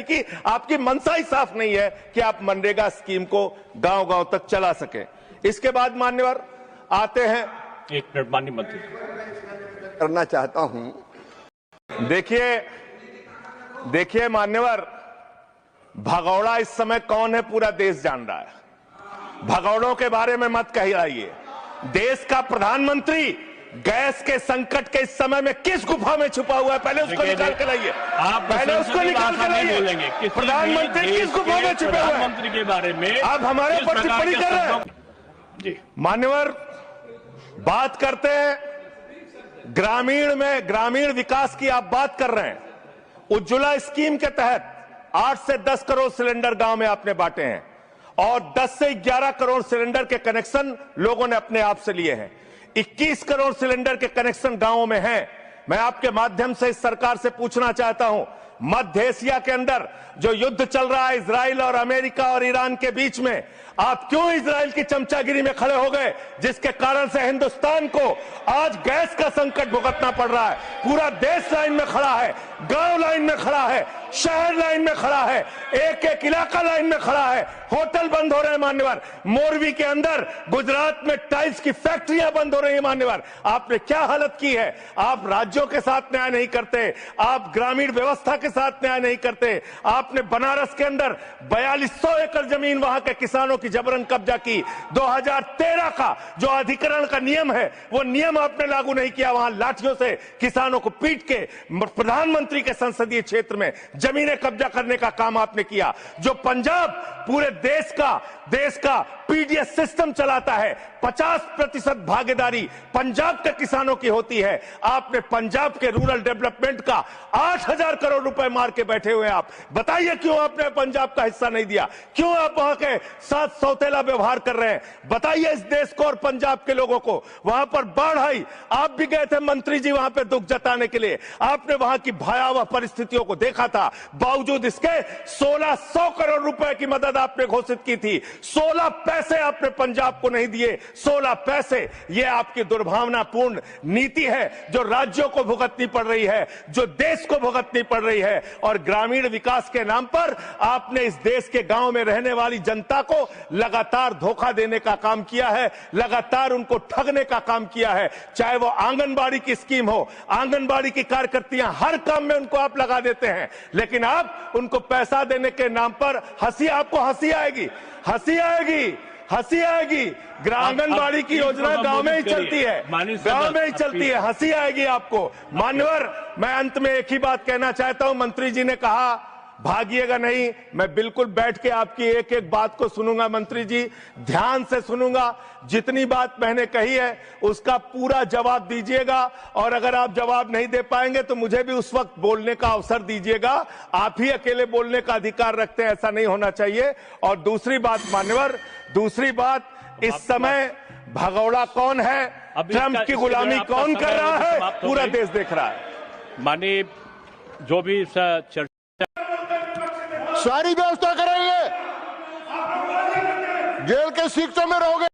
कि आपकी मंशा ही साफ नहीं है कि आप मनरेगा स्कीम को गांव-गांव तक चला सके। इसके बाद मान्यवर आते हैं, एक मिनट माननीय मंत्री करना चाहता हूं। देखिए मान्यवर, भगौड़ा इस समय कौन है पूरा देश जान रहा है। भगौड़ों के बारे में मत कहिए। देश का प्रधानमंत्री गैस के संकट के इस समय में किस गुफा में छुपा हुआ है, पहले उसको निकाल के लाइए। पहले उसको निकाल के लाइए। प्रधानमंत्री किस गुफा में छुपे हुए हैं? प्रधानमंत्री के बारे में आप हमारे ऊपर टिप्पणी कर रहे हैं। जी मान्यवर, बात करते हैं ग्रामीण विकास की। आप बात कर रहे हैं उज्ज्वला स्कीम के तहत 8 से 10 करोड़ सिलेंडर गांव में आपने बांटे हैं और 10 से 11 करोड़ सिलेंडर के कनेक्शन लोगों ने अपने आप से लिए हैं। 21 करोड़ सिलेंडर के कनेक्शन गांवों में हैं। मैं आपके माध्यम से इस सरकार से पूछना चाहता हूं, मध्य एशिया के अंदर जो युद्ध चल रहा है इजराइल और अमेरिका और ईरान के बीच में, आप क्यों इजराइल की चमचागिरी में खड़े हो गए, जिसके कारण से हिंदुस्तान को आज गैस का संकट भुगतना पड़ रहा है। पूरा देश लाइन में खड़ा है, गांव लाइन में खड़ा है, शहर लाइन में खड़ा है, एक एक इलाका लाइन में खड़ा है। होटल बंद हो रहे हैं मान्यवर। मोरवी के अंदर गुजरात में टाइल्स की फैक्ट्रियां बंद हो रही है मान्यवर। आपने क्या हालत की है। आप राज्यों के साथ न्याय नहीं करते, आप ग्रामीण व्यवस्था के साथ न्याय नहीं करते। आपने बनारस के अंदर 4200 एकड़ जमीन वहां के किसानों की जबरन कब्जा की। 2013 का जो अधिकरण का नियम है वो नियम आपने लागू नहीं किया। वहां लाठियों से किसानों को पीट के प्रधानमंत्री के संसदीय क्षेत्र में जमीनें कब्जा करने का काम आपने किया। जो पंजाब पूरे देश का पीडीएस सिस्टम चलाता है, 50% भागीदारी पंजाब के किसानों की होती है। आपने पंजाब के रूरल डेवलपमेंट का 8000 करोड़ रुपए मार के बैठे हुए। आप बताइए क्यों आपने पंजाब का हिस्सा नहीं दिया, क्यों आप वहां के साथ सौतेला व्यवहार कर रहे हैं। बताइए इस देश को और पंजाब के लोगों को। वहां पर बाढ़ आई, आप भी गए थे मंत्री जी वहां पे दुख जताने के लिए। आपने वहां की भयावह परिस्थितियों को देखा था। बावजूद इसके 1600 करोड़ रुपए की मदद आपने घोषित की थी। 16 पैसे आपने पंजाब को नहीं दिए। 16 पैसे। यह आपकी दुर्भावनापूर्ण नीति है जो राज्यों को भुगतनी पड़ रही है, जो देश को भुगतनी पड़ रही है। और ग्रामीण विकास के नाम पर आपने इस देश के गांव में रहने वाली जनता को लगातार धोखा देने का काम किया है, लगातार उनको ठगने का काम किया है। चाहे वो आंगनबाड़ी की स्कीम हो, आंगनबाड़ी की कार्यकर्तियां हर काम में उनको आप लगा देते हैं, लेकिन आप उनको पैसा देने के नाम पर आपको हंसी आएगी। आंगनबाड़ी की योजना गांव में ही चलती है, गांव में ही चलती है। हंसी आएगी आपको मान्यवर। मैं अंत में एक ही बात कहना चाहता हूं, मंत्री जी ने कहा भागिएगा नहीं। मैं बिल्कुल बैठ के आपकी एक एक बात को सुनूंगा मंत्री जी, ध्यान से सुनूंगा। जितनी बात मैंने कही है उसका पूरा जवाब दीजिएगा, और अगर आप जवाब नहीं दे पाएंगे तो मुझे भी उस वक्त बोलने का अवसर दीजिएगा। आप ही अकेले बोलने का अधिकार रखते हैं, ऐसा नहीं होना चाहिए। और दूसरी बात मान्यवर, दूसरी बात, इस समय भगौड़ा कौन है, ट्रंप की गुलामी कौन कर रहा है, पूरा देश देख रहा है। माननीय जो भी चर्चा सारी व्यवस्था करेंगे, जेल के शिक्षकों में रहोगे।